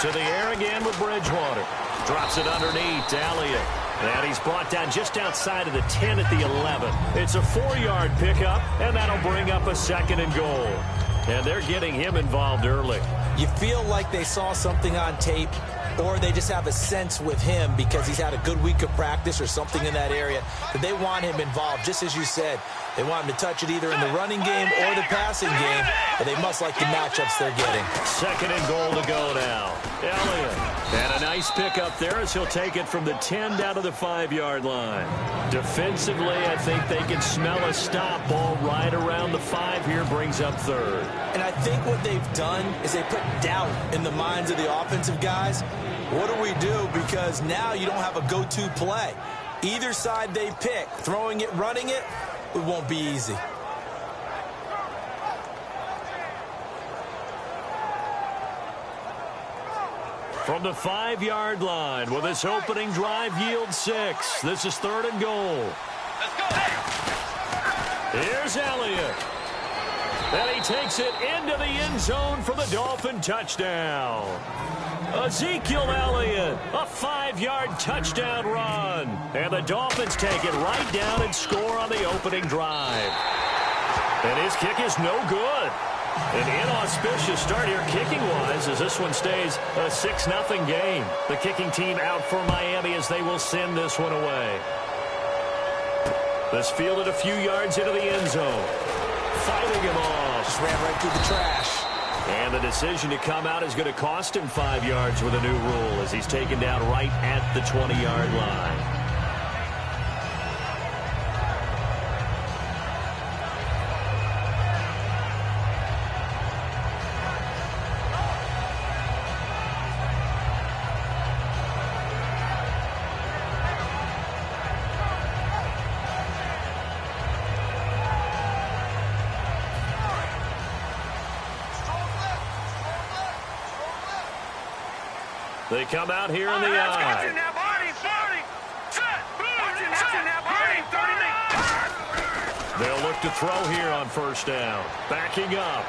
To the air again with Bridgewater. Drops it underneath to Elliott. And he's brought down just outside of the 10 at the 11. It's a 4-yard pickup, and that'll bring up a 2nd and goal. And they're getting him involved early. You feel like they saw something on tape, or they just have a sense with him because he's had a good week of practice or something in that area that they want him involved, just as you said. They want him to touch it either in the running game or the passing game, but they must like the matchups they're getting. 2nd and goal to go now. Elliott. And a nice pickup there as he'll take it from the 10 down to the 5-yard line. Defensively, I think they can smell a stop. Ball right around the 5 here, brings up 3rd. And I think what they've done is they put doubt in the minds of the offensive guys. What do we do? Because now you don't have a go-to play. Either side they pick, throwing it, running it, it won't be easy. From the 5-yard line, will this opening drive yield 6? This is 3rd and goal. Let's go. Here's Elliott. And he takes it into the end zone for the Dolphin touchdown. Ezekiel Elliott, a 5-yard touchdown run. And the Dolphins take it right down and score on the opening drive. And his kick is no good. An inauspicious start here kicking-wise as this one stays a 6-0 game. The kicking team out for Miami as they will send this one away. This fielded a few yards into the end zone. Fighting him off. Just ran right through the trash. And the decision to come out is going to cost him 5 yards with a new rule as he's taken down right at the 20-yard line. They come out here in the eye. They'll look to throw here on 1st down. Backing up.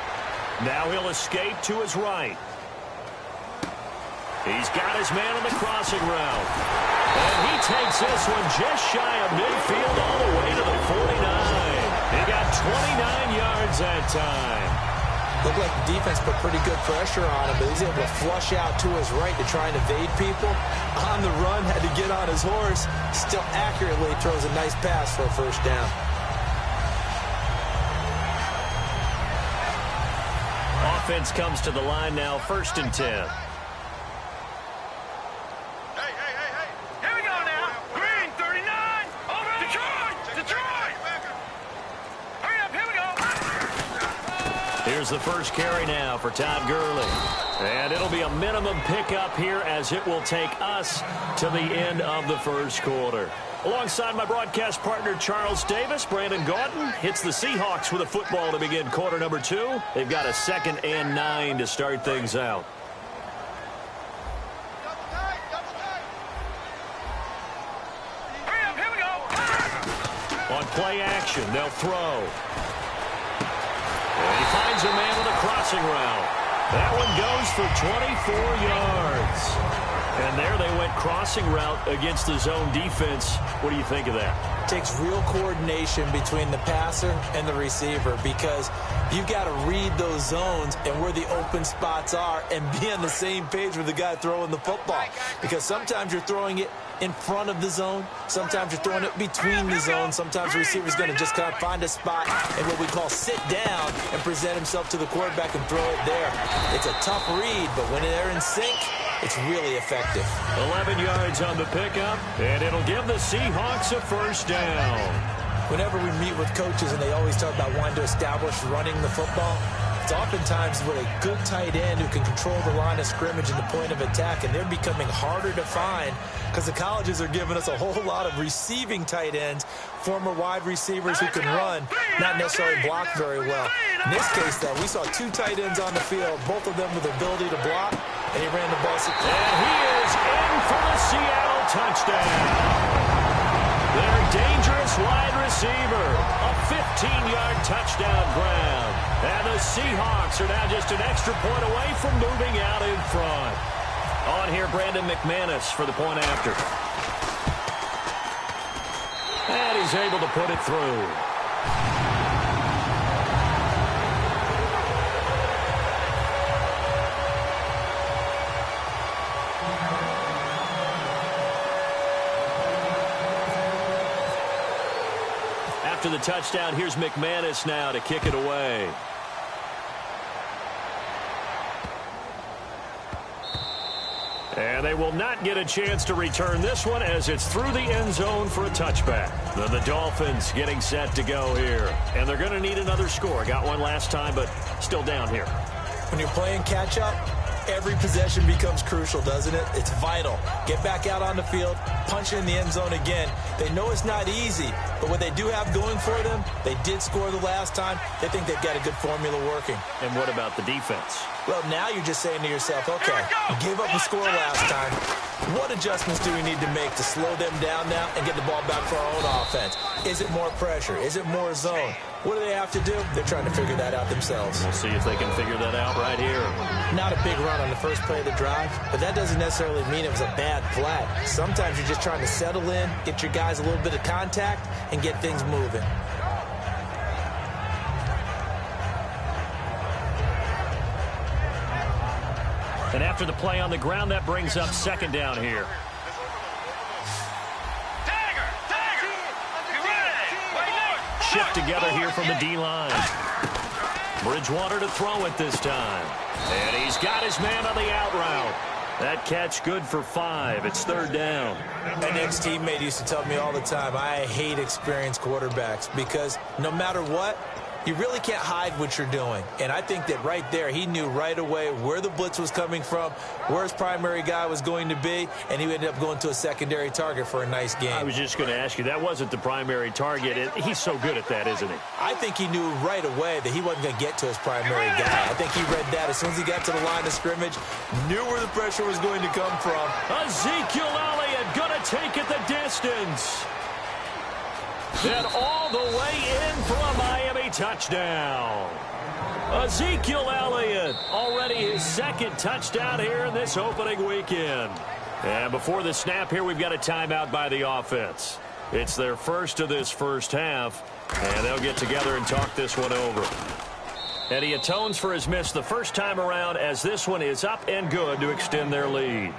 Now he'll escape to his right. He's got his man on the crossing route. And he takes this one just shy of midfield all the way to the 49. He got 29 yards that time. Looked like the defense put pretty good pressure on him, but he's able to flush out to his right to try and evade people. On the run, had to get on his horse. Still accurately throws a nice pass for a 1st down. Offense comes to the line now, 1st and 10. Here's the first carry now for Todd Gurley. And it'll be a minimum pickup here as it will take us to the end of the 1st quarter. Alongside my broadcast partner Charles Davis, Brandon Gaudin hits the Seahawks with a football to begin quarter number 2. They've got a 2nd and 9 to start things out. On play action, they'll throw. And he finds a man with a crossing route. That one goes for 24 yards. And there they went crossing route against the zone defense. What do you think of that? It takes real coordination between the passer and the receiver because you've got to read those zones and where the open spots are and be on the same page with the guy throwing the football. Because sometimes you're throwing it in front of the zone. Sometimes you're throwing it between the zones. Sometimes the receiver's going to just kind of find a spot and what we call sit down and present himself to the quarterback and throw it there. It's a tough read, but when they're in sync, it's really effective. 11 yards on the pickup, and it'll give the Seahawks a 1st down. Whenever we meet with coaches and they always talk about wanting to establish running the football, it's oftentimes with a good tight end who can control the line of scrimmage and the point of attack, and they're becoming harder to find because the colleges are giving us a whole lot of receiving tight ends, former wide receivers who can run, not necessarily block very well. In this case, though, we saw 2 tight ends on the field, both of them with the ability to block, and he ran the ball. And he is in for the Seattle touchdown. Their dangerous wide receiver, a 15-yard touchdown grab. And the Seahawks are now just an extra point away from moving out in front. On here, Brandon McManus for the point after. And he's able to put it through. After the touchdown, here's McManus now to kick it away. And they will not get a chance to return this one as it's through the end zone for a touchback. Then the Dolphins getting set to go here. And they're going to need another score. Got one last time, but still down here. When you're playing catch-up, every possession becomes crucial, doesn't it? It's vital. Get back out on the field, punch it in the end zone again. They know it's not easy, but what they do have going for them, they did score the last time. They think they've got a good formula working. And what about the defense? Well, now you're just saying to yourself, okay, gave up a score last time. What adjustments do we need to make to slow them down now and get the ball back for our own offense? Is it more pressure? Is it more zone? What do they have to do? They're trying to figure that out themselves. We'll see if they can figure that out right here. Not a big run on the first play of the drive, but that doesn't necessarily mean it was a bad play. Sometimes you're just trying to settle in, get your guys a little bit of contact, and get things moving. And after the play on the ground, that brings up second down here. Shift together here from the D-line. Bridgewater to throw it this time. And he's got his man on the out route. That catch good for 5. It's third down. An ex-teammate used to tell me all the time, I hate experienced quarterbacks because no matter what, you really can't hide what you're doing. And I think that right there, he knew right away where the blitz was coming from, where his primary guy was going to be, and he ended up going to a secondary target for a nice game. I was just going to ask you, that wasn't the primary target. He's so good at that, isn't he? I think he knew right away that he wasn't going to get to his primary guy. I think he read that as soon as he got to the line of scrimmage, knew where the pressure was going to come from. Ezekiel Elliott going to take it the distance. And all the way in for a Miami touchdown. Ezekiel Elliott, already his second touchdown here in this opening weekend. And before the snap here, we've got a timeout by the offense. It's their first of this first half, and they'll get together and talk this one over. And he atones for his miss the first time around as this one is up and good to extend their lead.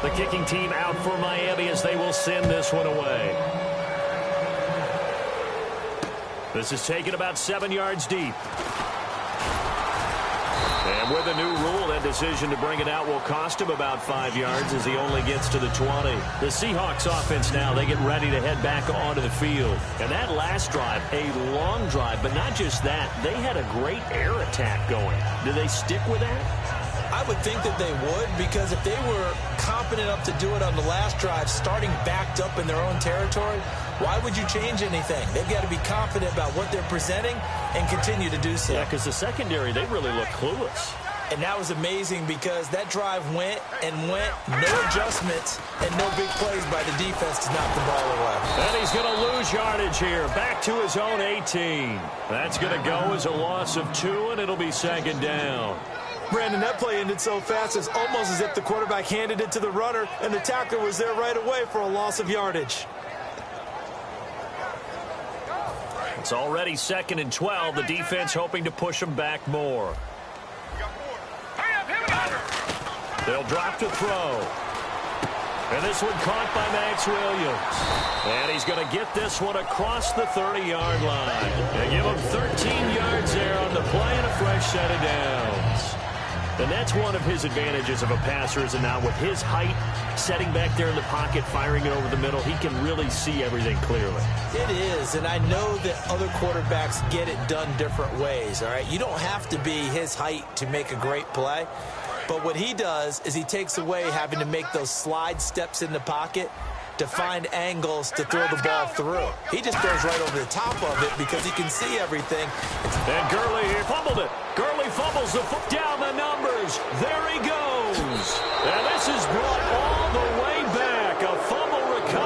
The kicking team out for Miami as they will send this one away. This is taken about 7 yards deep. And with a new rule, that decision to bring it out will cost him about 5 yards as he only gets to the 20. The Seahawks offense now, they get ready to head back onto the field. And that last drive, a long drive, but not just that, they had a great air attack going. Do they stick with that? I would think that they would, because if they were competent enough to do it on the last drive, starting backed up in their own territory, why would you change anything? They've got to be confident about what they're presenting and continue to do so. Yeah, because the secondary, they really look clueless. And that was amazing because that drive went and went, no adjustments, and no big plays by the defense to knock the ball away. And he's going to lose yardage here, back to his own 18. That's going to go as a loss of 2, and it'll be second down. Brandon, that play ended so fast, it's almost as if the quarterback handed it to the runner and the tackler was there right away for a loss of yardage. It's already 2nd and 12. The defense hoping to push them back more. They'll drop to throw. And this one caught by Max Williams. And he's going to get this one across the 30-yard line. And give him 13 yards there on the play and a fresh set of downs. And that's one of his advantages of a passer, is now with his height, setting back there in the pocket, firing it over the middle, he can really see everything clearly. It is, and I know that other quarterbacks get it done different ways, all right? You don't have to be his height to make a great play. But what he does is he takes away having to make those slide steps in the pocket to find angles to throw the ball through. He just throws right over the top of it because he can see everything. And Gurley here fumbled it. Gurley fumbles the foot down the numbers. There he goes. And this is brought all the way back. A fumble recovery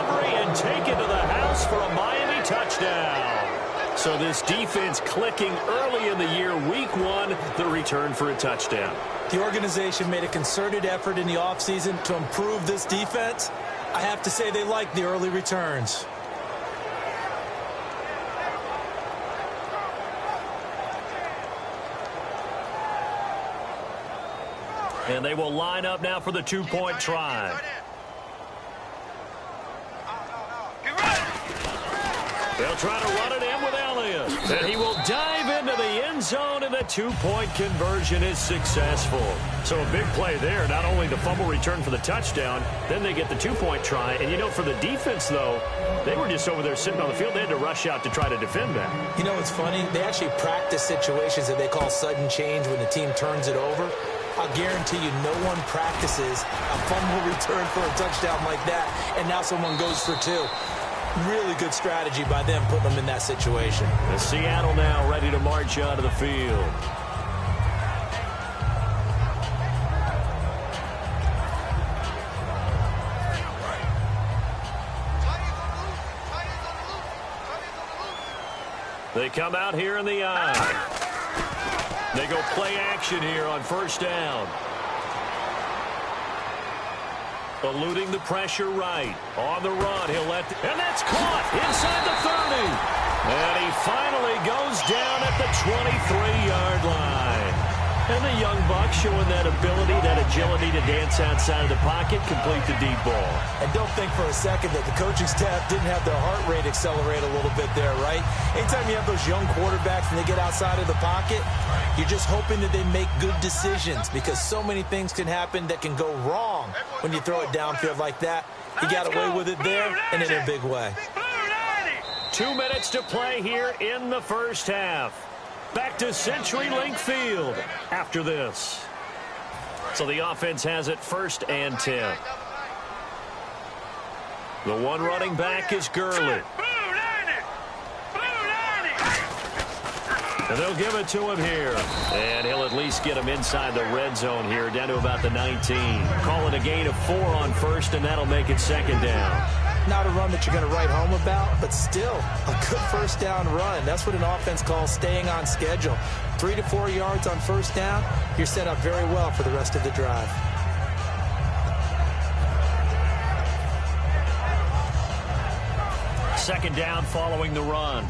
for a Miami touchdown. So this defense clicking early in the year, week one, the return for a touchdown. The organization made a concerted effort in the offseason to improve this defense. I have to say they like the early returns. And they will line up now for the two-point try. They'll try to run it in with Elliott. And he will dive into the end zone, and the two-point conversion is successful. So a big play there, not only the fumble return for the touchdown, then they get the two-point try. And, you know, for the defense, though, they were just over there sitting on the field. They had to rush out to try to defend that. You know what's funny? They actually practice situations that they call sudden change when the team turns it over. I'll guarantee you no one practices a fumble return for a touchdown like that, and now someone goes for two. Really good strategy by them putting them in that situation. And Seattle now ready to march out of the field. They come out here in the eye. They go play action here on first down. Eluding the pressure right. On the run, he'll let... And that's caught inside the 30. And he finally goes down at the 23-yard line. And the young buck showing that ability, that agility to dance outside of the pocket, complete the deep ball. And don't think for a second that the coaching staff didn't have their heart rate accelerate a little bit there, right? Anytime you have those young quarterbacks and they get outside of the pocket, you're just hoping that they make good decisions because so many things can happen that can go wrong when you throw it downfield like that. He got away with it there and in a big way. 2 minutes to play here in the first half. Back to CenturyLink Field after this. So the offense has it first and 10. The one running back is Gurley. And they'll give it to him here. And he'll at least get him inside the red zone here, down to about the 19. Call it a gain of 4 on first, and that'll make it second down. Not a run that you're going to write home about, but still a good first down run. That's what an offense calls staying on schedule. 3 to 4 yards on first down, you're set up very well for the rest of the drive. Second down following the run.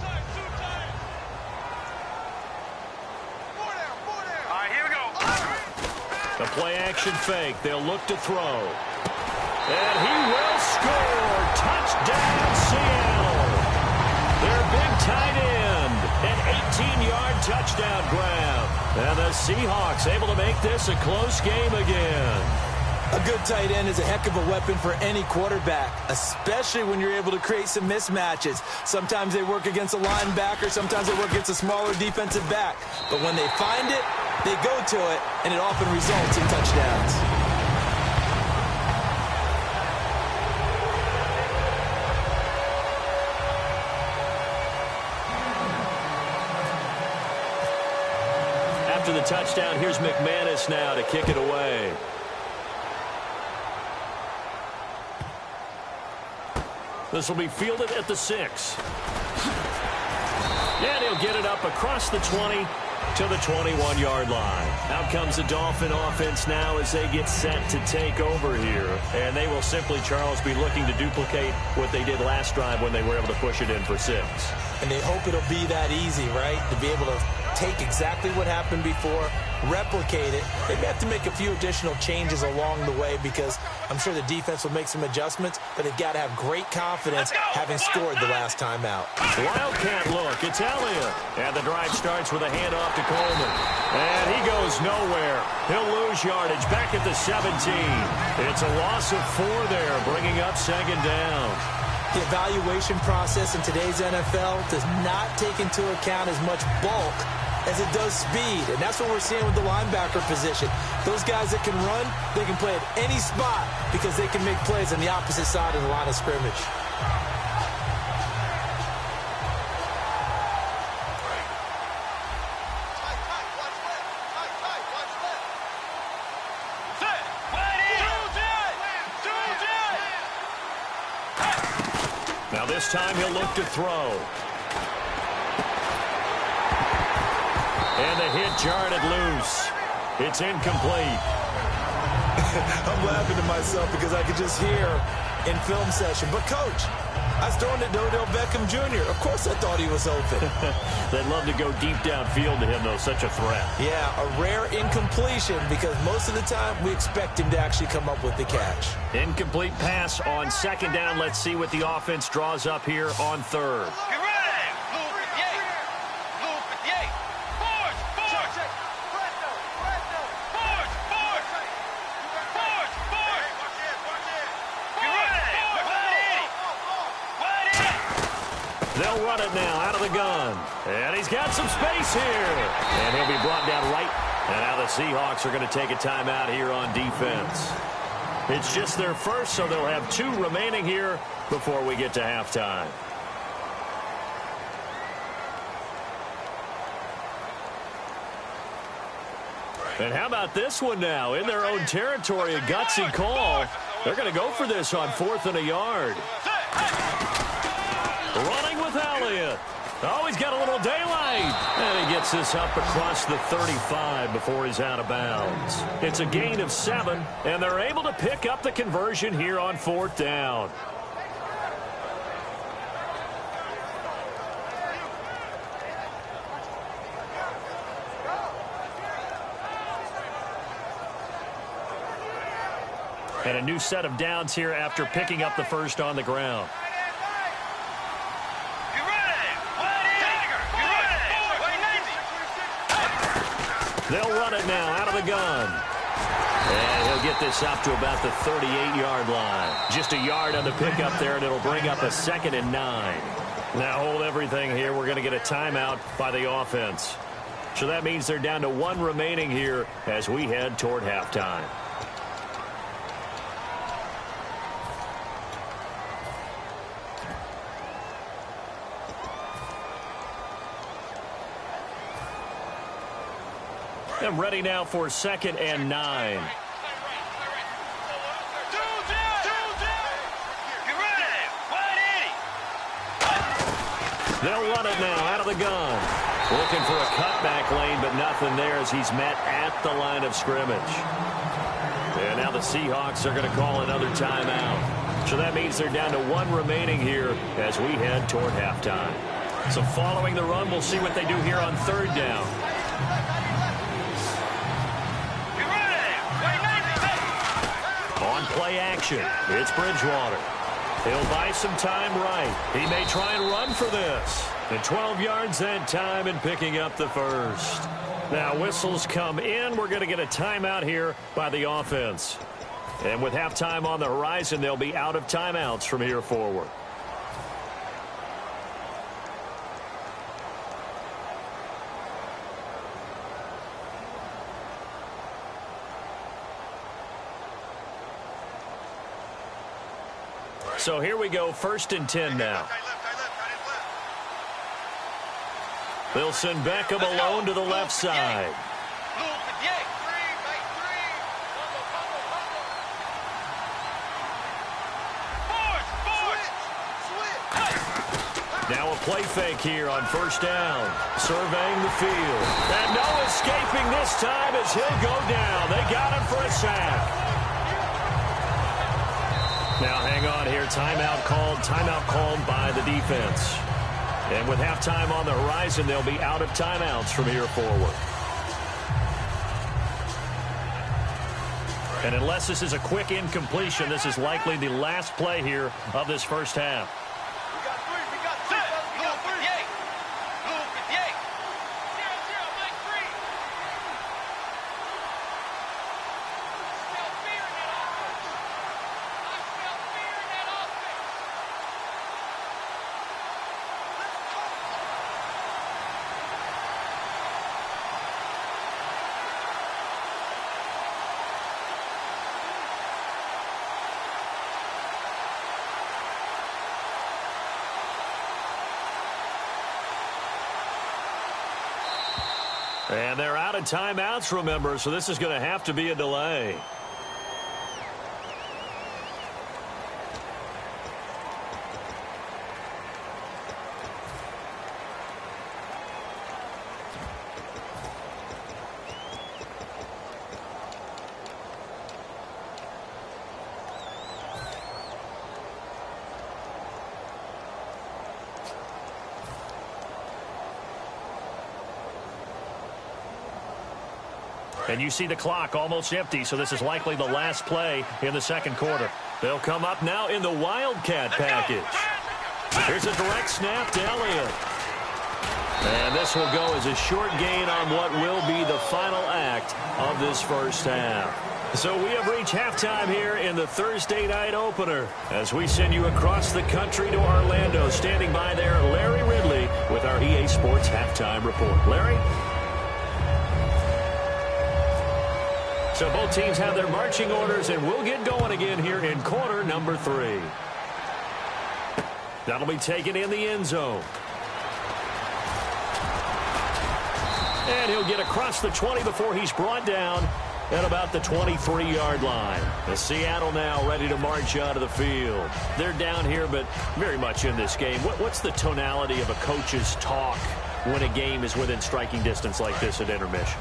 All right, here we go. The play action fake. They'll look to throw. And he will score. Touchdown, Seattle. Their big tight end. An 18-yard touchdown grab. And the Seahawks able to make this a close game again. A good tight end is a heck of a weapon for any quarterback, especially when you're able to create some mismatches. Sometimes they work against a linebacker. Sometimes they work against a smaller defensive back. But when they find it, they go to it, and it often results in touchdowns. After the touchdown, here's McManus now to kick it away. This will be fielded at the 6. And he'll get it up across the 20 to the 21-yard line. Out comes the Dolphin offense now as they get set to take over here. And they will simply, Charles, be looking to duplicate what they did last drive when they were able to push it in for 6. And they hope it'll be that easy, right? To be able to take exactly what happened before, replicate it. They may have to make a few additional changes along the way because I'm sure the defense will make some adjustments, but they've got to have great confidence having scored the last time out. Wildcat look. It's Elliott. And the drive starts with a handoff to Coleman. And he goes nowhere. He'll lose yardage back at the 17. It's a loss of 4 there, bringing up second down. The evaluation process in today's NFL does not take into account as much bulk as it does speed, and that's what we're seeing with the linebacker position. Those guys that can run, they can play at any spot because they can make plays on the opposite side of the line of scrimmage. This time he'll look to throw. And the hit jarred it loose. It's incomplete. I'm laughing to myself because I could just hear in film session. But, Coach, I was throwing it to Odell Beckham Jr. Of course I thought he was open. They'd love to go deep downfield to him, though. Such a threat. Yeah, a rare incompletion because most of the time we expect him to actually come up with the catch. Incomplete pass on second down. Let's see what the offense draws up here on third. Get ready! Blue 58. Blue 58. Force! Force! Force! Force! Force! Force! Get ready! Wide in! They'll run it now out of the gun. And he's got some space here. And he'll be brought down right. And now the Seahawks are going to take a timeout here on defense. It's just their first, so they'll have 2 remaining here before we get to halftime. And how about this one now? In their own territory, a gutsy call. They're going to go for this on 4th and a yard. Running with Elliott. Oh, he's got a little daylight. And he gets this up across the 35 before he's out of bounds. It's a gain of 7, and they're able to pick up the conversion here on 4th down. And a new set of downs here after picking up the first on the ground. They'll run it now out of the gun. And he'll get this up to about the 38-yard line. Just a yard on the pickup there, and it'll bring up a 2nd and 9. Now hold everything here. We're going to get a timeout by the offense. So that means they're down to 1 remaining here as we head toward halftime. And ready now for 2nd and 9. They'll run it now out of the gun. Looking for a cutback lane, but nothing there as he's met at the line of scrimmage. And now the Seahawks are going to call another timeout. So that means they're down to 1 remaining here as we head toward halftime. So following the run, we'll see what they do here on 3rd down. On play action, it's Bridgewater. He'll buy some time right. He may try and run for this. And 12 yards that time and picking up the first. Now whistles come in. We're going to get a timeout here by the offense. And with halftime on the horizon, they'll be out of timeouts from here forward. So here we go, 1st and 10 now. They'll send Beckham alone to the left side. Now a play fake here on 1st down. Surveying the field. And no escaping this time as he'll go down. They got him for a sack. Now hang on here. Timeout called by the defense. And with halftime on the horizon, they'll be out of timeouts from here forward. And unless this is a quick incompletion, this is likely the last play here of this first half. And they're out of timeouts, remember, so this is going to have to be a delay. And you see the clock almost empty, so this is likely the last play in the second quarter. They'll come up now in the Wildcat package. Here's a direct snap to Elliott. And this will go as a short gain on what will be the final act of this first half. So we have reached halftime here in the Thursday night opener as we send you across the country to Orlando. Standing by there, Larry Ridley with our EA Sports Halftime Report. Larry? So both teams have their marching orders, and we'll get going again here in quarter number 3. That'll be taken in the end zone. And he'll get across the 20 before he's brought down at about the 23-yard line. The Seattle now ready to march out of the field. They're down here, but very much in this game. What's the tonality of a coach's talk when a game is within striking distance like this at intermission?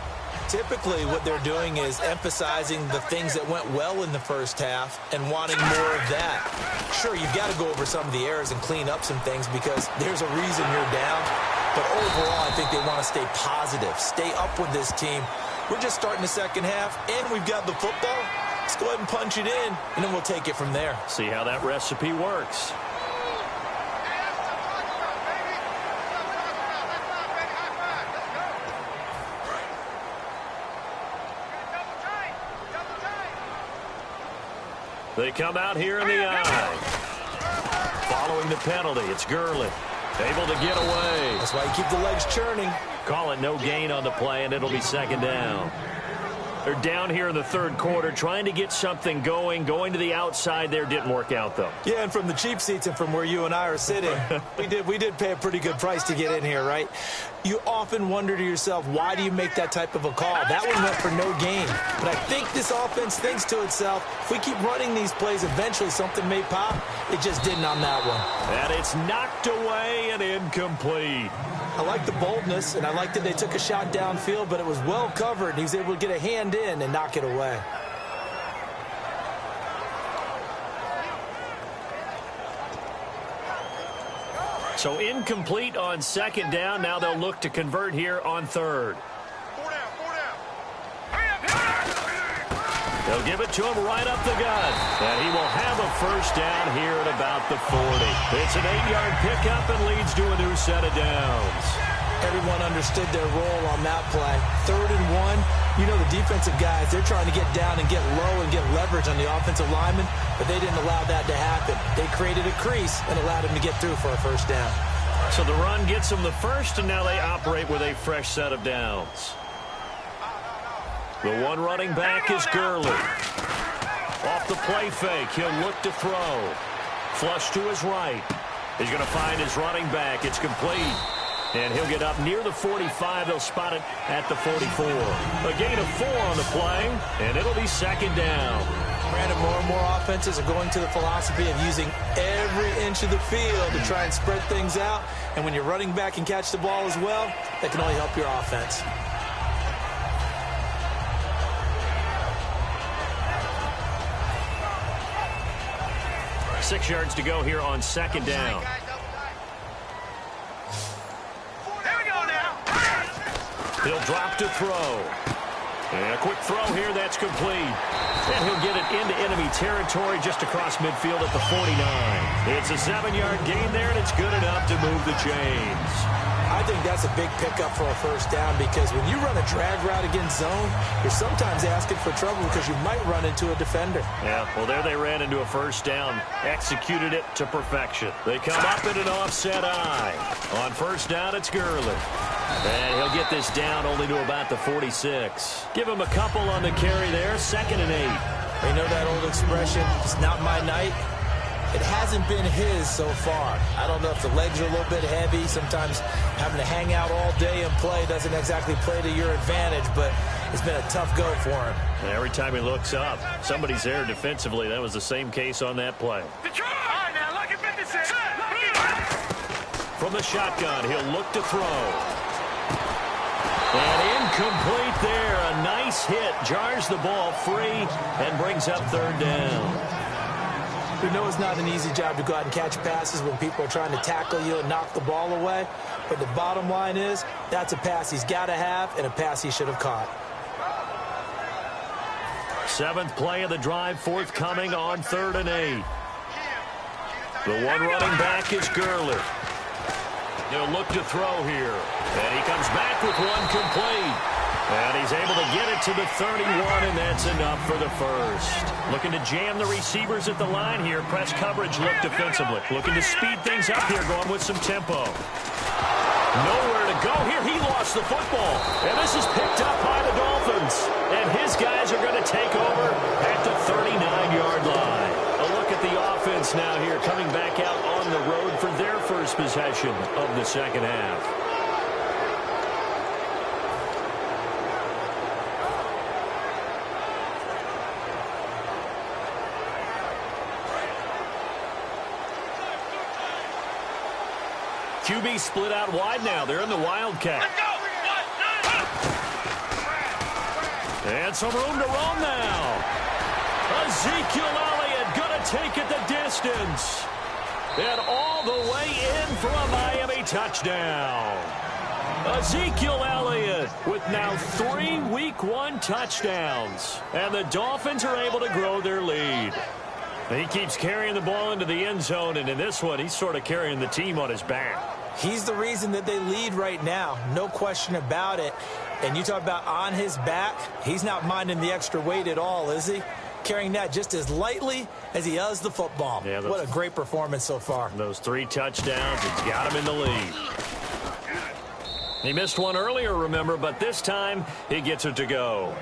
Typically, what they're doing is emphasizing the things that went well in the first half and wanting more of that. Sure, you've got to go over some of the errors and clean up some things because there's a reason you're down. But overall, I think they want to stay positive, stay up with this team. We're just starting the second half, and we've got the football. Let's go ahead and punch it in, and then we'll take it from there. See how that recipe works. They come out here in the eye. Following the penalty, it's Gurley. Able to get away. That's why you keep the legs churning. Call it no gain on the play, and it'll be second down. They're down here in the third quarter trying to get something going. Going to the outside there didn't work out, though. Yeah, and from the cheap seats and from where you and I are sitting, we did pay a pretty good price to get in here, right? You often wonder to yourself, why do you make that type of a call? That one went for no gain. But I think this offense thinks to itself, if we keep running these plays, eventually something may pop. It just didn't on that one. And it's knocked away and incomplete. I like the boldness, and I like that they took a shot downfield, but it was well covered, and he was able to get a hand in and knock it away. So incomplete on second down. Now they'll look to convert here on third. They'll give it to him right up the gut. And he will have a first down here at about the 40. It's an 8-yard pickup and leads to a new set of downs. Everyone understood their role on that play. 3rd and 1. You know the defensive guys, they're trying to get down and get low and get leverage on the offensive lineman, but they didn't allow that to happen. They created a crease and allowed him to get through for a first down. So the run gets them the first, and now they operate with a fresh set of downs. The one running back is Gurley. Off the play fake, he'll look to throw. Flush to his right. He's going to find his running back. It's complete. And he'll get up near the 45. They'll spot it at the 44. A gain of 4 on the play, and it'll be second down. Brandon, more and more offenses are going to the philosophy of using every inch of the field to try and spread things out. And when you're running back and catch the ball as well, that can only help your offense. Six yards to go here on second down. He'll drop to throw. And a quick throw here, that's complete. And he'll get it into enemy territory just across midfield at the 49. It's a 7-yard gain there, and it's good enough to move the chains. I think that's a big pickup for a first down because when you run a drag route against zone, you're sometimes asking for trouble because you might run into a defender. Yeah, well, there they ran into a first down, executed it to perfection. They come up in an offset eye. On first down, it's Gurley. And he'll get this down only to about the 46. Give him a couple on the carry there, 2nd and 8. You know that old expression, it's not my night? It hasn't been his so far. I don't know if the legs are a little bit heavy. Sometimes having to hang out all day and play doesn't exactly play to your advantage, but it's been a tough go for him. And every time he looks up, somebody's there defensively. That was the same case on that play. From the shotgun, he'll look to throw. And incomplete there. A nice hit. Jars the ball free and brings up 3rd down. We know it's not an easy job to go out and catch passes when people are trying to tackle you and knock the ball away. But the bottom line is, that's a pass he's got to have and a pass he should have caught. Seventh play of the drive forthcoming on 3rd and 8. The one running back is Gurley. He'll look to throw here. And he comes back with one complete. And he's able to get it to the 31, and that's enough for the first. Looking to jam the receivers at the line here. Press coverage look defensively. Looking to speed things up here, going with some tempo. Nowhere to go here. He lost the football. And this is picked up by the Dolphins. And his guys are going to take over at the 39-yard line. A look at the offense now here, coming back out on the road for their first possession of the second half. QB split out wide now. They're in the Wildcat. Let's go. And some room to roam now. Ezekiel Elliott going to take it the distance. And all the way in for a Miami touchdown. Ezekiel Elliott with now 3 Week 1 touchdowns. And the Dolphins are able to grow their lead. He keeps carrying the ball into the end zone, and in this one, he's sort of carrying the team on his back. He's the reason that they lead right now. No question about it. And you talk about on his back, he's not minding the extra weight at all, is he? Carrying that just as lightly as he does the football. Yeah, what a great performance so far. Those 3 touchdowns, it's got him in the lead. He missed one earlier, remember, but this time he gets it to go.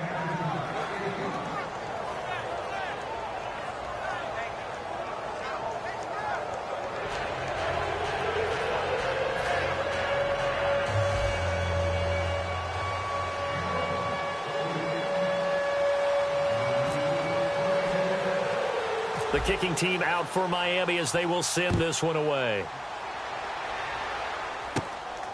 The kicking team out for Miami as they will send this one away.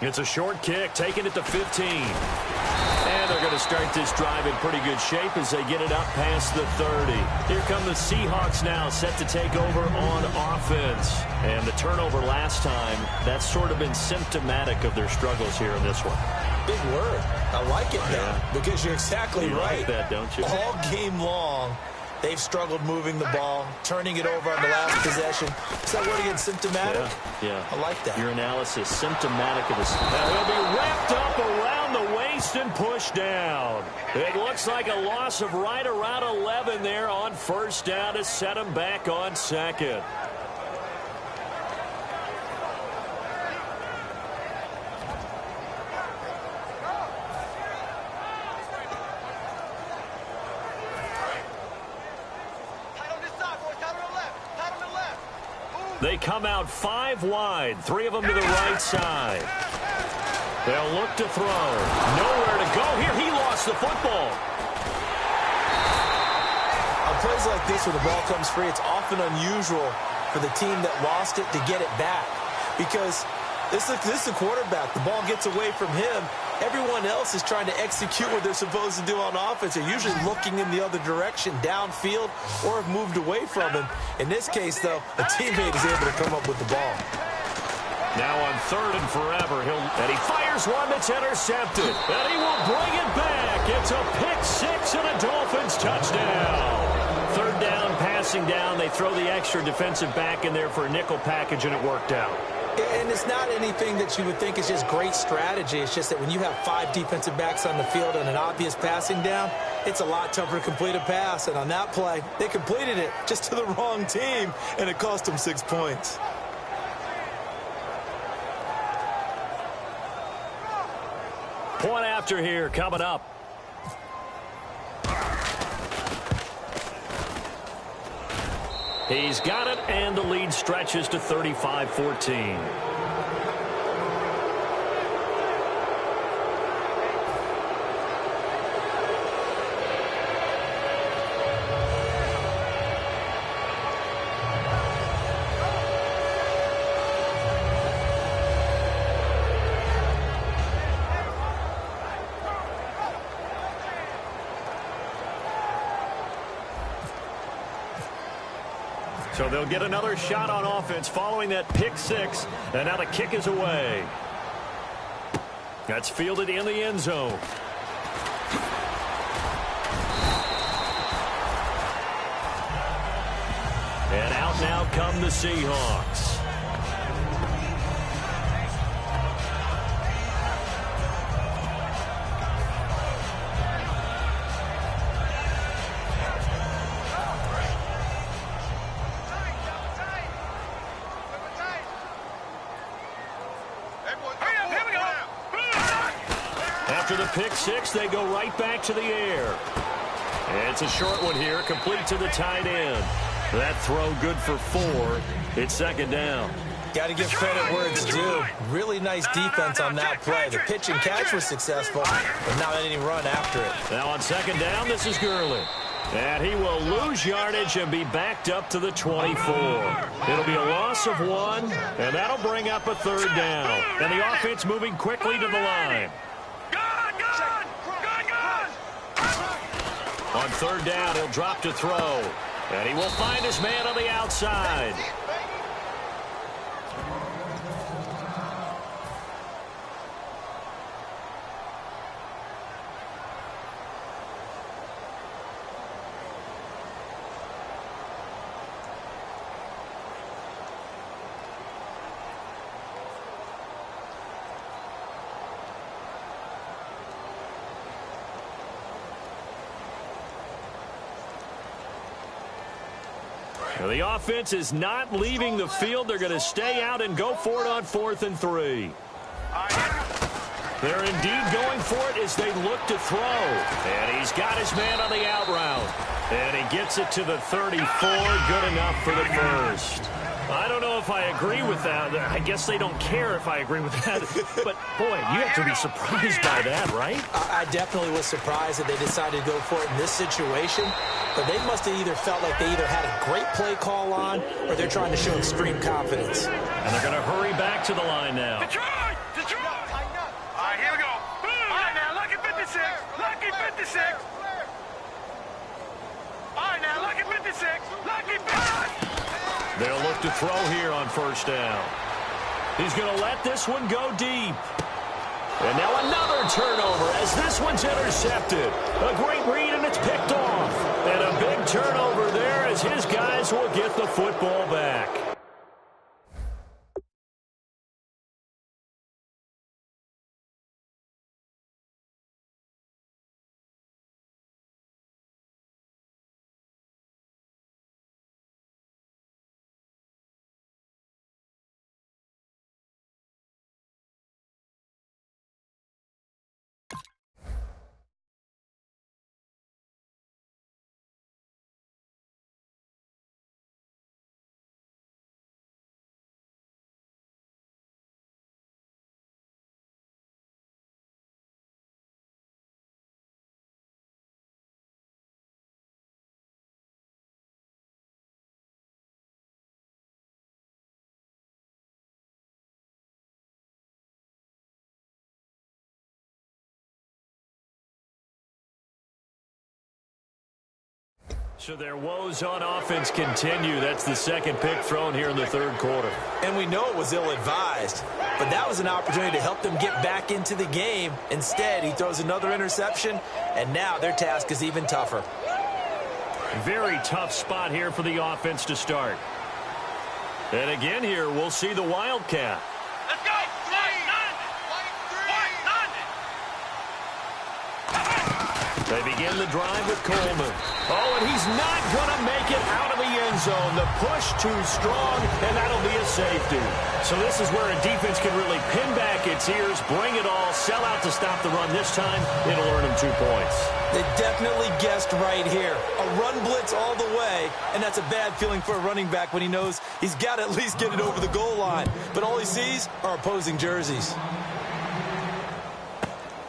It's a short kick, taking it to 15. And they're going to start this drive in pretty good shape as they get it up past the 30. Here come the Seahawks now, set to take over on offense. And the turnover last time, that's sort of been symptomatic of their struggles here in this one. Big word. I like it now, because you're exactly right. You like that, don't you? All game long, they've struggled moving the ball, turning it over on the last possession. Is that word again, symptomatic? Yeah. I like that. Your analysis, symptomatic of this. Now he'll be wrapped up around the waist and pushed down. It looks like a loss of right around 11 there on first down to set him back on second. They come out 5 wide, 3 of them to the right side. They'll look to throw. Nowhere to go here. He lost the football. On plays like this where the ball comes free, it's often unusual for the team that lost it to get it back. Because this is the quarterback. The ball gets away from him. Everyone else is trying to execute what they're supposed to do on offense. They're usually looking in the other direction, downfield, or have moved away from him. In this case, though, a teammate is able to come up with the ball. Now on 3rd and forever, and he fires one that's intercepted. And he will bring it back. It's a pick 6 and a Dolphins touchdown. 3rd down, passing down. They throw the extra defensive back in there for a nickel package, and it worked out. And it's not anything that you would think is just great strategy. It's just that when you have 5 defensive backs on the field and an obvious passing down, it's a lot tougher to complete a pass. And on that play, they completed it just to the wrong team, and it cost them 6 points. Point after here coming up. He's got it, and the lead stretches to 35-14. So they'll get another shot on offense following that pick 6. And now the kick is away. That's fielded in the end zone. Out now come the Seahawks. After the pick six, they go right back to the air. It's a short one here, complete to the tight end. That throw good for 4. It's second down. Got to give credit where it's due. Really nice defense on that play. The pitch and catch was successful, but not any run after it. Now on second down, this is Gurley. And he will lose yardage and be backed up to the 24. It'll be a loss of 1, and that'll bring up a third down. And the offense moving quickly to the line. On third down, he'll drop to throw. And he will find his man on the outside. The offense is not leaving the field. They're going to stay out and go for it on 4th and 3. They're indeed going for it as they look to throw. And he's got his man on the out route. And he gets it to the 34. Good enough for the first. I don't know if I agree with that. I guess they don't care if I agree with that. But, boy, you have to be surprised by that, right? I definitely was surprised that they decided to go for it in this situation. But they must have either felt like they either had a great play call on or they're trying to show extreme confidence. And they're going to hurry back to the line now. Detroit! Detroit! All right, here we go. All right, now, lucky 56. Lucky 56. All right, now, lucky 56. Lucky 56. They'll look to throw here on first down. He's going to let this one go deep. And now another turnover as this one's intercepted. A great read, and it's picked off. And a big turnover there as his guys will get the football back. So their woes on offense continue. That's the second pick thrown here in the third quarter. And we know it was ill-advised, but that was an opportunity to help them get back into the game. Instead, he throws another interception, and now their task is even tougher. Very tough spot here for the offense to start. And again here, we'll see the Wildcat. Let's go. They begin the drive with Coleman. Oh, and he's not going to make it out of the end zone. The push too strong, and that'll be a safety. So this is where a defense can really pin back its ears, bring it all, sell out to stop the run. This time, it'll earn them 2 points. They definitely guessed right here. A run blitz all the way, and that's a bad feeling for a running back when he knows he's got to at least get it over the goal line. But all he sees are opposing jerseys.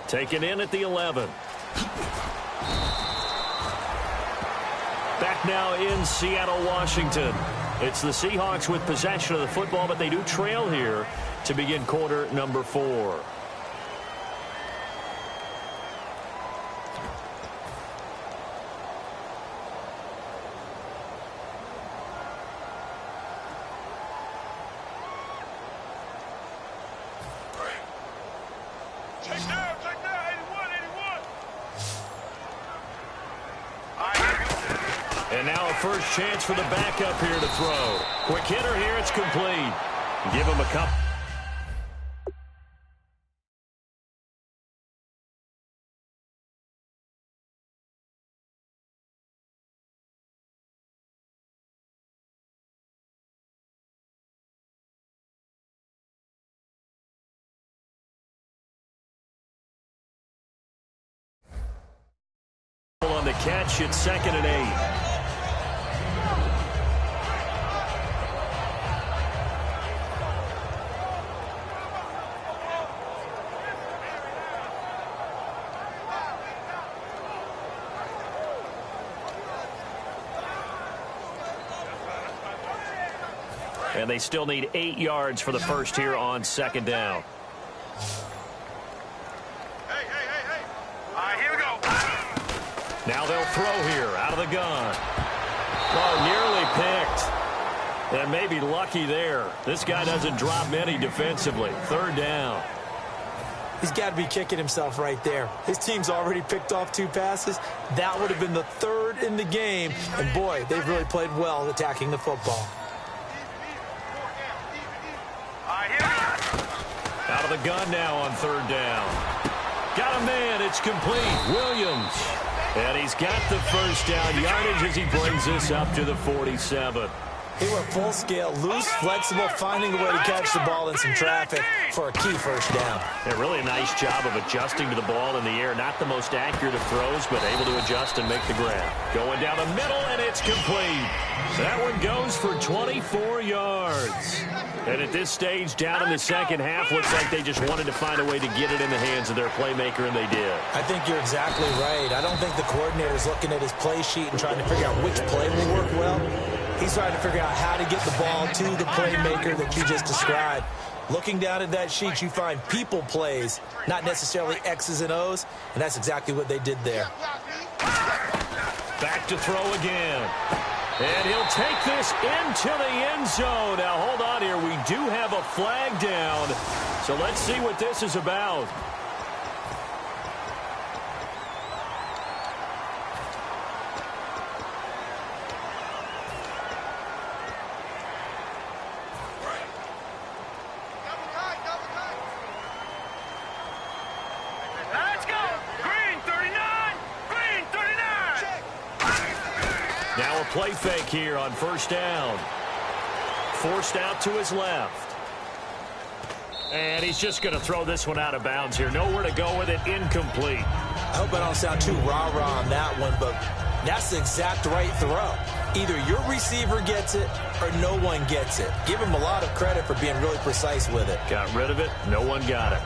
Taken in at the 11. Back now in Seattle, Washington. It's the Seahawks with possession of the football, but they do trail here to begin quarter number 4. And now a first chance for the backup here to throw. Quick hitter here, it's complete. Give him a couple. On the catch, it's 2nd and 8. And they still need 8 yards for the first here on 2nd down. Now they'll throw here out of the gun. Oh, nearly picked. And maybe lucky there. This guy doesn't drop many defensively. 3rd down. He's got to be kicking himself right there. His team's already picked off 2 passes. That would have been the 3rd in the game. And, boy, they've really played well attacking the football. Out of the gun now on 3rd down. Got a man. It's complete. Williams. And he's got the first down yardage as he brings this up to the 47. He went full scale, loose, flexible, finding a way to catch the ball in some traffic for a key first down. Yeah, really a nice job of adjusting to the ball in the air. Not the most accurate of throws, but able to adjust and make the grab. Going down the middle, and it's complete. That one goes for 24 yards. And at this stage, down in the second half, looks like they just wanted to find a way to get it in the hands of their playmaker, and they did. I think you're exactly right. I don't think the coordinator's looking at his play sheet and trying to figure out which play will work well. He's trying to figure out how to get the ball to the playmaker that you just described. Looking down at that sheet, you find people plays, not necessarily X's and O's, and that's exactly what they did there. Back to throw again. And he'll take this into the end zone. Now, hold on here. We do have a flag down. So let's see what this is about. Let's go. Green 39. Green 39. Now a play fake here on 1st down. Forced out to his left. And he's just going to throw this one out of bounds here. Nowhere to go with it. Incomplete. I hope I don't sound too rah-rah on that one, but that's the exact right throw. Either your receiver gets it or no one gets it. Give him a lot of credit for being really precise with it. Got rid of it. No one got it.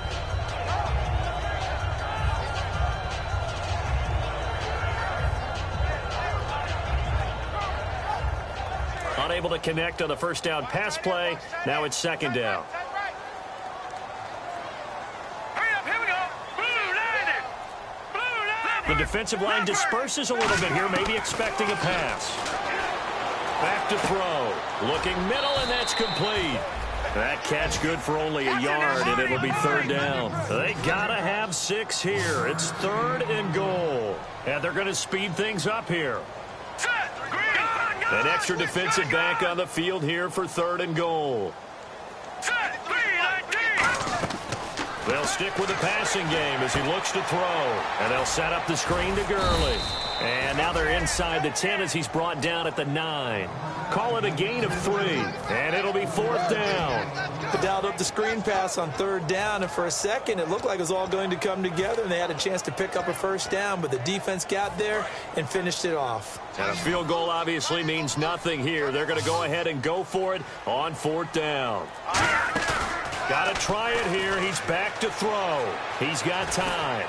Unable to connect on the 1st down pass play. Now it's 2nd down. Hurry up, here we go. Blue line it. Blue line The defensive line disperses a little bit here, maybe expecting a pass. Back to throw. Looking middle, and that's complete. That catch good for only a yard, and it'll be 3rd down. They got to have 6 here. It's 3rd and goal. And they're going to speed things up here. An extra defensive back on the field here for 3rd and goal. They'll stick with the passing game as he looks to throw. And they'll set up the screen to Gurley. And now they're inside the 10 as he's brought down at the 9. Call it a gain of 3. And it'll be 4th down. They dialed up the screen pass on 3rd down, and for a second it looked like it was all going to come together, and they had a chance to pick up a first down, but the defense got there and finished it off. And a field goal obviously means nothing here. They're going to go ahead and go for it on 4th down. Got to try it here. He's back to throw. He's got time.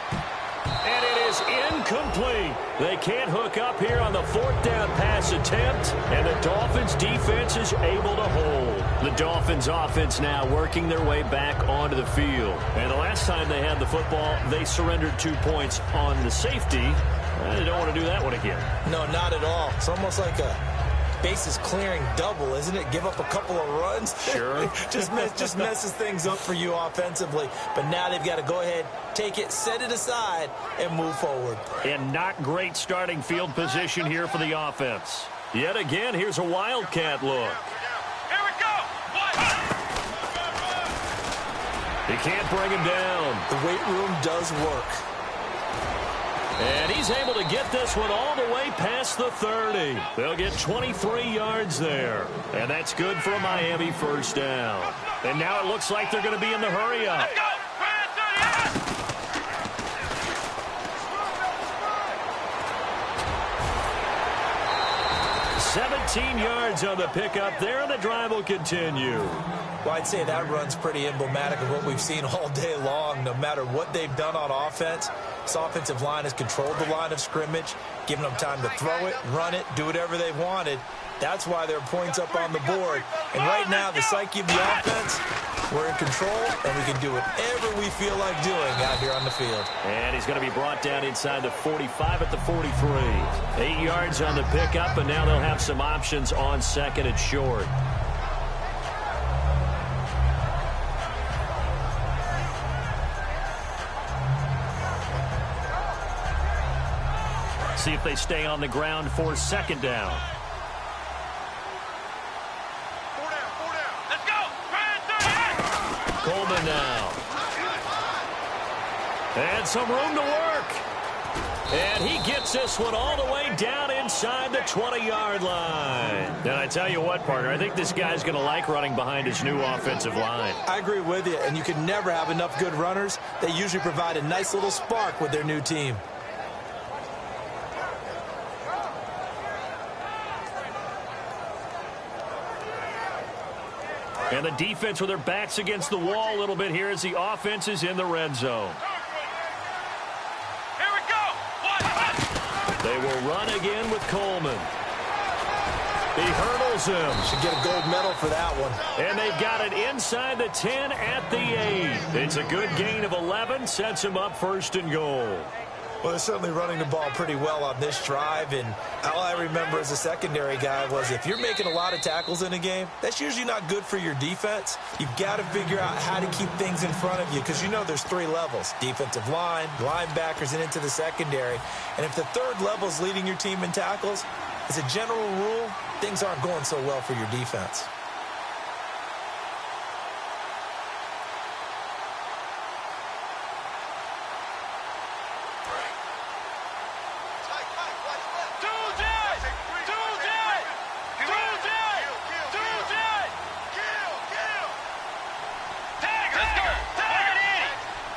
And it is incomplete. They can't hook up here on the 4th down pass attempt, and the Dolphins defense is able to hold. The Dolphins offense now working their way back onto the field. And the last time they had the football, they surrendered 2 points on the safety. They don't want to do that one again. No, not at all. It's almost like a bases clearing double, isn't it? Give up a couple of runs. Sure. just messes things up for you offensively. But now they've got to go ahead, take it, set it aside, and move forward. And not great starting field position here for the offense. Yet again, here's a wildcat look. Here we go. He can't bring him down. The weight room does work. And he's able to get this one all the way past the 30. They'll get 23 yards there. And that's good for a Miami first down. And now it looks like they're going to be in the hurry-up. Let's go. 17 yards on the pickup there, and the drive will continue. Well, I'd say that run's pretty emblematic of what we've seen all day long. No matter what they've done on offense, this offensive line has controlled the line of scrimmage, given them time to throw it, run it, do whatever they wanted. That's why there are points up on the board. And right now, the psyche of the offense, we're in control, and we can do whatever we feel like doing out here on the field. And he's going to be brought down inside the 45 at the 43. 8 yards on the pickup, and now they'll have some options on second and short. See if they stay on the ground for second down. 4 down. Let's go. Coleman now. And some room to work. And he gets this one all the way down inside the 20-yard line. And I tell you what, partner, I think this guy's going to like running behind his new offensive line. I agree with you, and you can never have enough good runners. They usually provide a nice little spark with their new team. And the defense with their backs against the wall a little bit here as the offense is in the red zone. Here we go. They will run again with Coleman. He hurdles him. Should get a gold medal for that one. And they've got it inside the 10 at the 8. It's a good gain of 11. Sets him up first and goal. Well, they're certainly running the ball pretty well on this drive, and all I remember as a secondary guy was if you're making a lot of tackles in a game, that's usually not good for your defense. You've got to figure out how to keep things in front of you because you know there's 3 levels, defensive line, linebackers, and into the secondary. And if the third level is leading your team in tackles, as a general rule, things aren't going so well for your defense.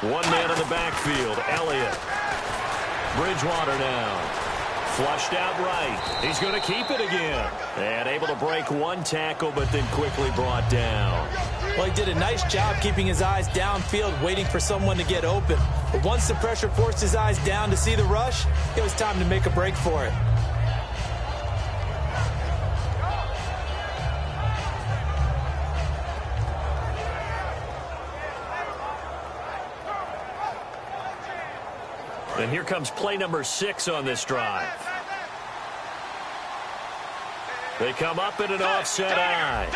One man in the backfield, Elliott. Bridgewater now. Flushed out right. He's going to keep it again. And able to break one tackle, but then quickly brought down. Well, he did a nice job keeping his eyes downfield, waiting for someone to get open. But once the pressure forced his eyes down to see the rush, it was time to make a break for it. And here comes play number 6 on this drive. They come up in an offset eye.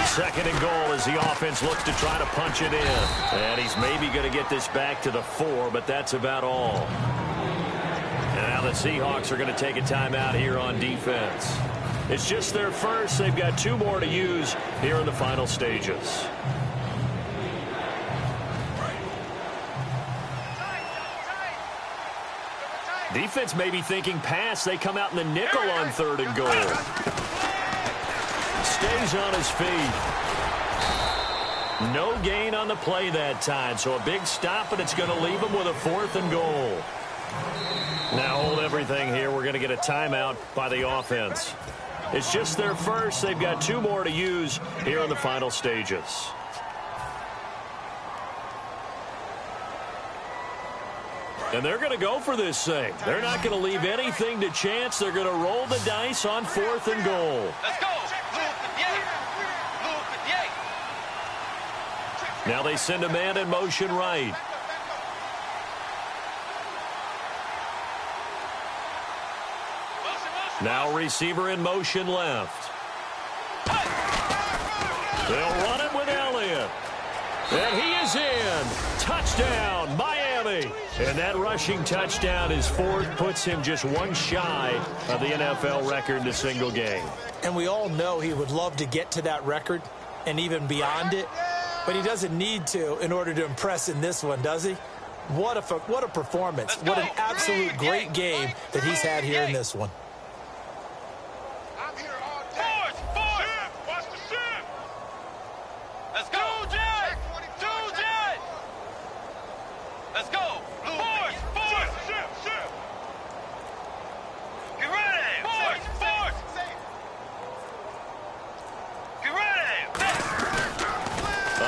Second and goal as the offense looks to try to punch it in. And he's maybe going to get this back to the 4, but that's about all. And now the Seahawks are going to take a timeout here on defense. It's just their first. They've got 2 more to use here in the final stages. Defense may be thinking pass. They come out in the nickel on 3rd and goal. Stays on his feet. No gain on the play that time, so a big stop, and it's going to leave him with a 4th and goal. Now hold everything here. We're going to get a timeout by the offense. It's just their first. They've got 2 more to use here in the final stages. And they're going to go for this thing. They're not going to leave anything to chance. They're going to roll the dice on 4th and goal. Let's go. Now they send a man in motion right. Now receiver in motion left. They'll run it with Elliott. And he is in. Touchdown, Miami. And that rushing touchdown, his fourth, puts him just one shy of the NFL record in a single game. And we all know he would love to get to that record and even beyond it. But he doesn't need to in order to impress in this one, does he? What a performance. What an absolute great game that he's had here in this one.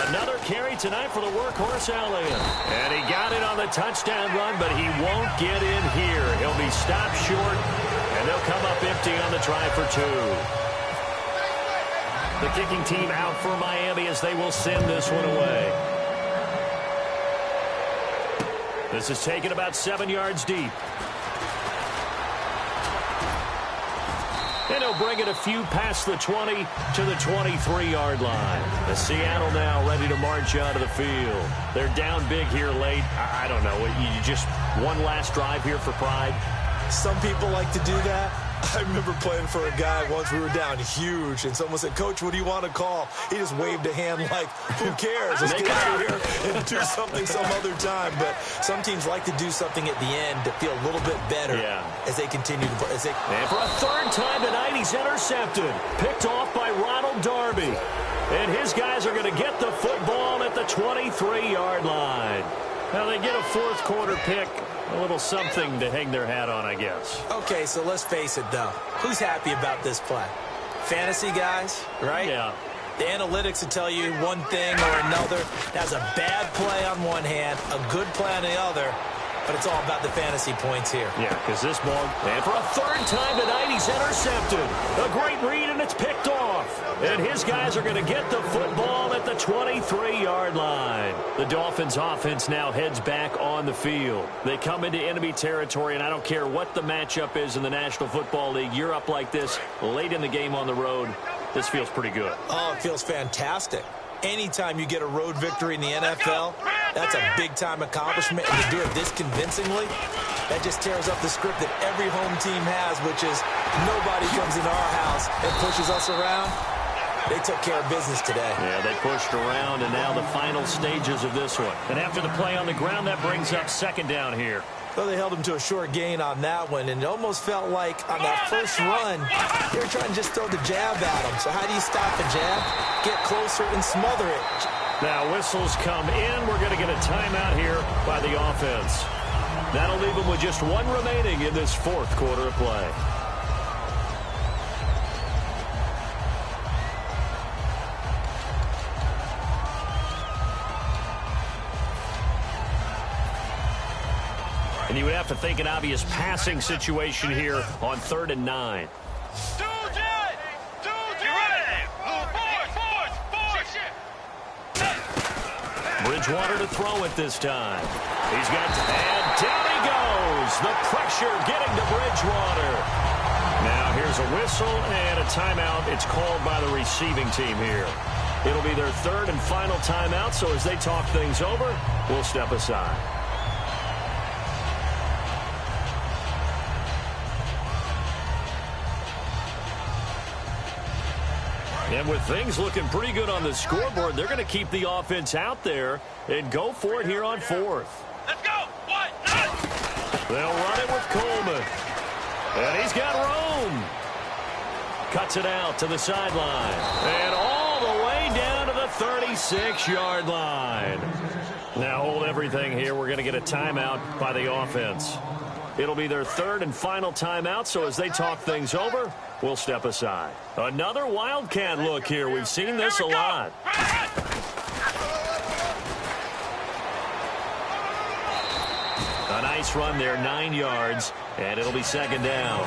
Another carry tonight for the workhorse Elliott. And he got it on the touchdown run, but he won't get in here. He'll be stopped short, and they'll come up empty on the try for two. The kicking team out for Miami as they will send this one away. This is taken about 7 yards deep. And he'll bring it a few past the 20 to the 23-yard line. The Seattle now ready to march out of the field. They're down big here late. I don't know. You just one last drive here for pride? Some people like to do that. I remember playing for a guy once. We were down huge, and someone said, "Coach, what do you want to call?" He just waved a hand like, "Who cares? Let's get out of here and do something some other time." But some teams like to do something at the end to feel a little bit better as they continue to play. And for a third time tonight, he's intercepted. Picked off by Ronald Darby. And his guys are going to get the football at the 23-yard line. Now they get a fourth quarter pick. A little something to hang their hat on, I guess. Okay, so let's face it, though. Who's happy about this play? Fantasy guys, right? Yeah. The analytics will tell you one thing or another. That's a bad play on one hand, a good play on the other. But it's all about the fantasy points here. Yeah, because this ball, and for a third time tonight, he's intercepted. A great read, and it's picked off. And his guys are going to get the football at the 23-yard line. The Dolphins' offense now heads back on the field. They come into enemy territory, and I don't care what the matchup is in the National Football League. You're up like this late in the game on the road. This feels pretty good. Oh, it feels fantastic. Anytime you get a road victory in the NFL, that's a big-time accomplishment. And to do it this convincingly, that just tears up the script that every home team has, which is nobody comes into our house and pushes us around. They took care of business today. Yeah, they pushed around, and now the final stages of this one. And after the play on the ground, that brings up second down here. So they held him to a short gain on that one, and it almost felt like on that first run, they were trying to just throw the jab at him. So how do you stop a jab? Get closer and smother it. Now whistles come in. We're going to get a timeout here by the offense. That'll leave them with just one remaining in this fourth quarter of play. And you would have to think an obvious passing situation here on 3rd and 9. Bridgewater to throw it this time. He's got, and down he goes. The pressure getting to Bridgewater. Now here's a whistle and a timeout. It's called by the receiving team here. It'll be their third and final timeout, so as they talk things over, we'll step aside. And with things looking pretty good on the scoreboard, they're going to keep the offense out there and go for it here on 4th. Let's go! They'll run it with Coleman. And he's got room. Cuts it out to the sideline. And all the way down to the 36-yard line. Now hold everything here. We're going to get a timeout by the offense. It'll be their third and final timeout, so as they talk things over, we'll step aside. Another Wildcat look here. We've seen this a lot. A nice run there, 9 yards, and it'll be second down.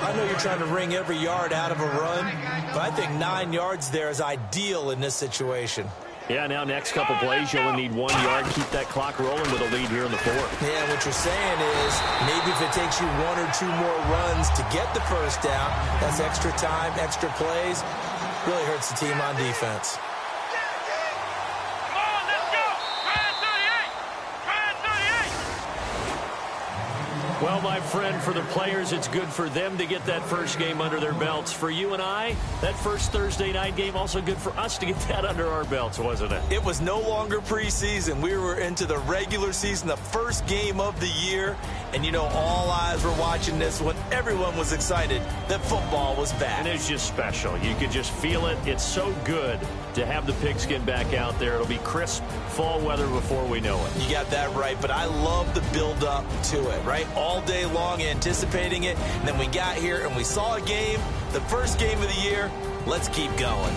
I know you're trying to wring every yard out of a run, but I think 9 yards there is ideal in this situation. Yeah, now next couple plays, you only need 1 yard. Keep that clock rolling with a lead here in the fourth. Yeah, what you're saying is maybe if it takes you 1 or 2 more runs to get the first down, that's extra time, extra plays. Really hurts the team on defense. Come on, let's go. Try it 38. Try it 38. Well, my friend, for the players, it's good for them to get that first game under their belts. For you and I, that first Thursday night game, also good for us to get that under our belts, wasn't it? It was no longer preseason. We were into the regular season, the first game of the year. And, you know, all eyes were watching this when everyone was excited that football was back. And it's just special. You could just feel it. It's so good to have the pigskin back out there. It'll be crisp fall weather before we know it. You got that right, but I love the build-up to it, right? All day long anticipating it, and then we got here and we saw a game, the first game of the year. Let's keep going.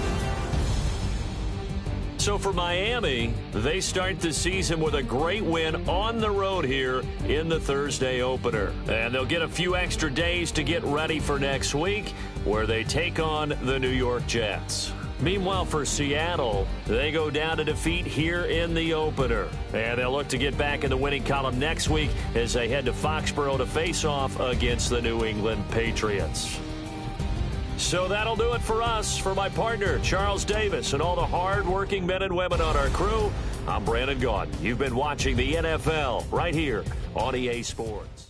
So for Miami, they start the season with a great win on the road here in the Thursday opener. And they'll get a few extra days to get ready for next week, where they take on the New York Jets. Meanwhile, for Seattle, they go down to defeat here in the opener. And they'll look to get back in the winning column next week as they head to Foxborough to face off against the New England Patriots. So that'll do it for us. For my partner, Charles Davis, and all the hard-working men and women on our crew, I'm Brandon Gaudin. You've been watching the NFL right here on EA Sports.